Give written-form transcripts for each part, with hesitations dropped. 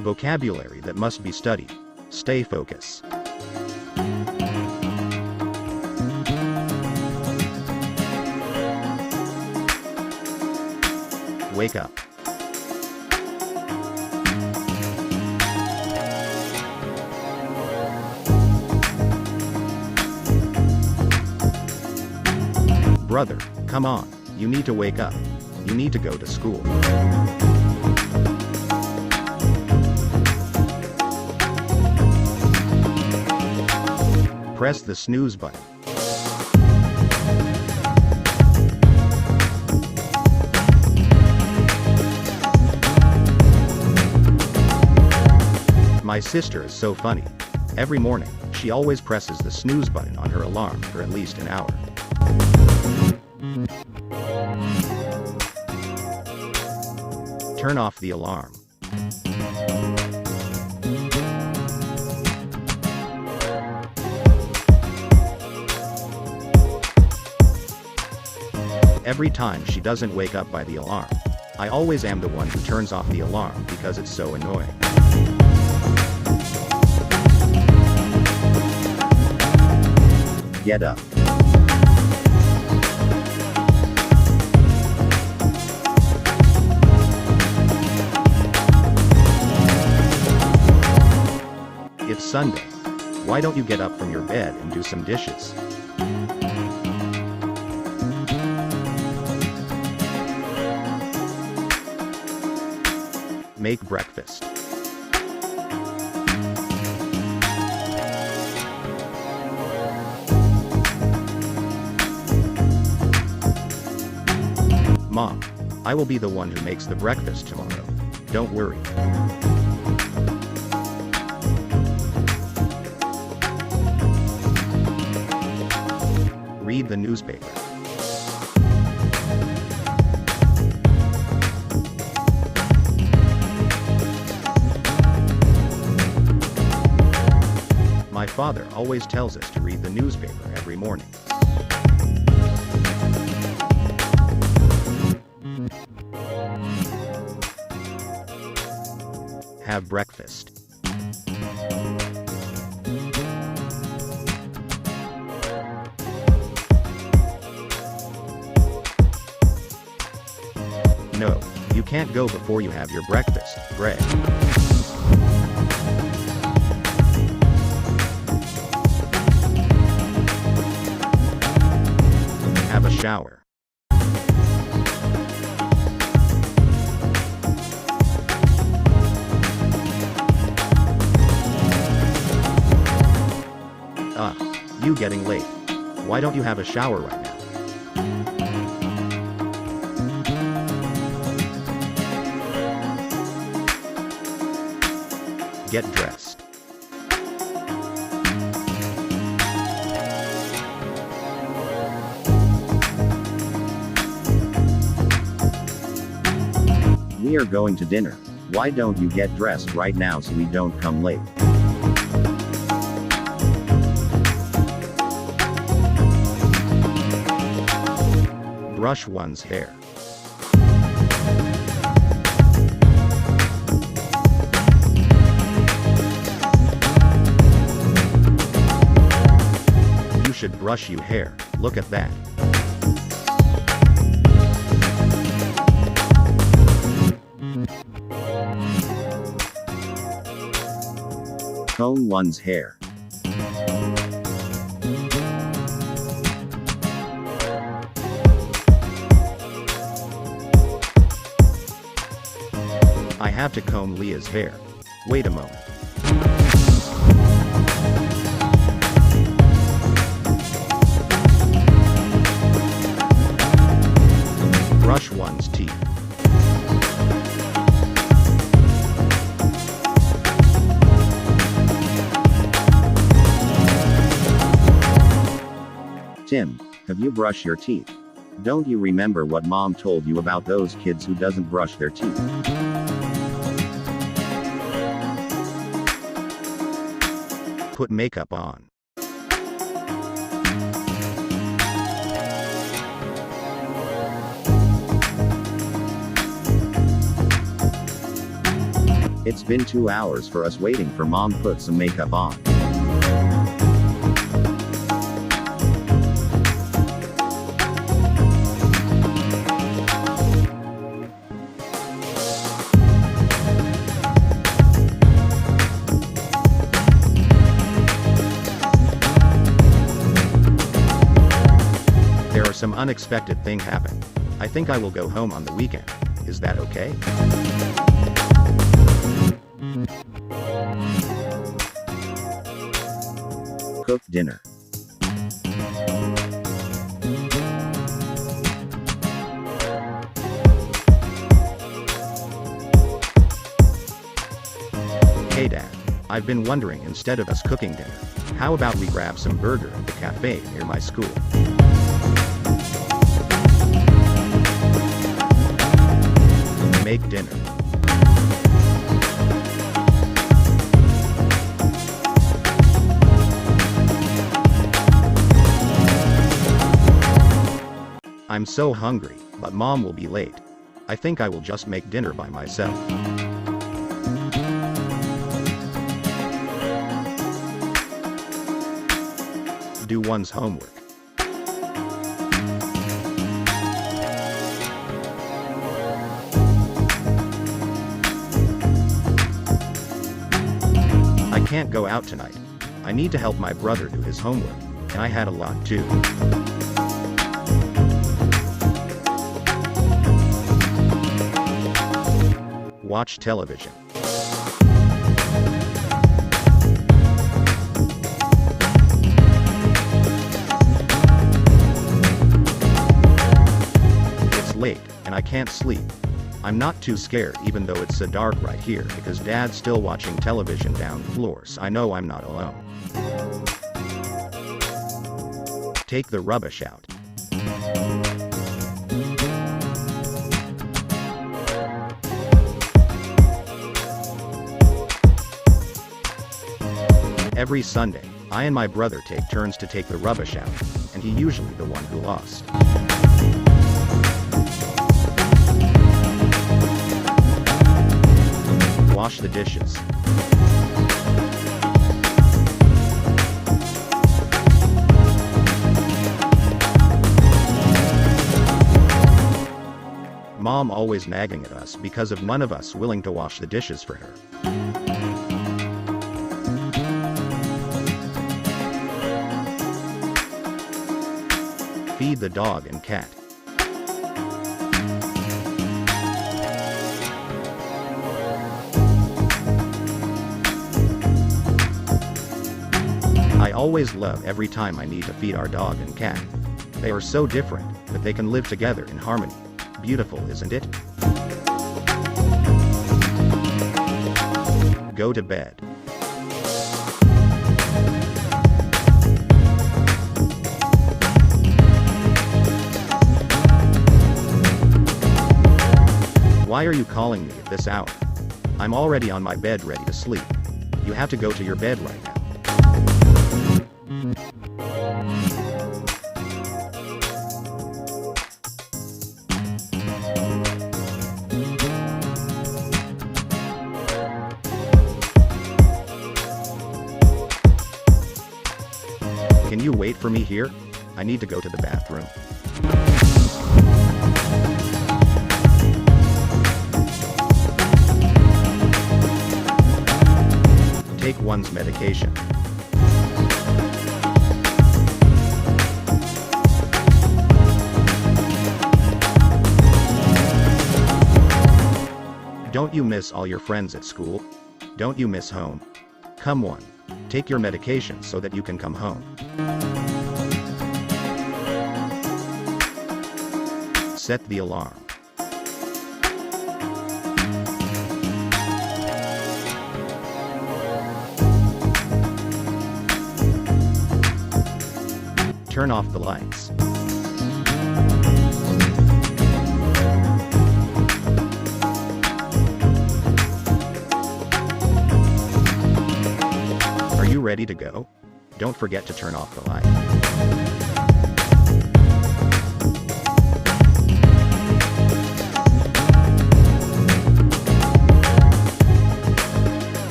Vocabulary that must be studied. Stay focused. Wake up. Brother, come on, you need to wake up. You need to go to school. Press the snooze button. My sister is so funny. Every morning, she always presses the snooze button on her alarm for at least an hour. Turn off the alarm. Every time she doesn't wake up by the alarm, I always am the one who turns off the alarm because it's so annoying. Get up. It's Sunday. Why don't you get up from your bed and do some dishes? Make breakfast. Mom, I will be the one who makes the breakfast tomorrow. Don't worry. Read the newspaper. My father always tells us to read the newspaper every morning. Have breakfast. No, you can't go before you have your breakfast, Greg. Have a shower. You getting late. Why don't you have a shower right now? Get dressed. We are going to dinner. Why don't you get dressed right now so we don't come late? Brush one's hair. You should brush your hair. Look at that. Comb one's hair. I have to comb Leah's hair. Wait a moment. Brush one's teeth. Tim, have you brushed your teeth? Don't you remember what mom told you about those kids who doesn't brush their teeth? Put makeup on. It's been 2 hours for us waiting for mom put some makeup on. There are some unexpected thing happen. I think I will go home on the weekend. Is that okay? Cook dinner. Hey Dad, I've been wondering, instead of us cooking dinner, how about we grab some burger at the cafe near my school? Make dinner. I'm so hungry, but mom will be late. I think I will just make dinner by myself. Do one's homework. I can't go out tonight. I need to help my brother do his homework, and I had a lot too. Watch television. It's late, and I can't sleep. I'm not too scared even though it's so dark right here because Dad's still watching television down floor, so I know I'm not alone. Take the rubbish out. Every Sunday, I and my brother take turns to take the rubbish out, and he's usually the one who lost. Wash the dishes. Mom always nagging at us because of none of us willing to wash the dishes for her. Feed the dog and cat. I always love every time I need to feed our dog and cat. They are so different, but they can live together in harmony. Beautiful, isn't it? Go to bed. Why are you calling me at this hour? I'm already on my bed ready to sleep. You have to go to your bed right now. Can you wait for me here? I need to go to the bathroom. Take one's medication. Don't you miss all your friends at school? Don't you miss home? Come on, take your medication so that you can come home. Set the alarm. Turn off the lights. Are you ready to go? Don't forget to turn off the light.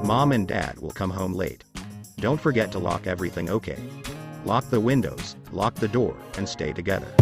Mom and dad will come home late. Don't forget to lock everything, okay? Lock the windows, lock the door, and stay together.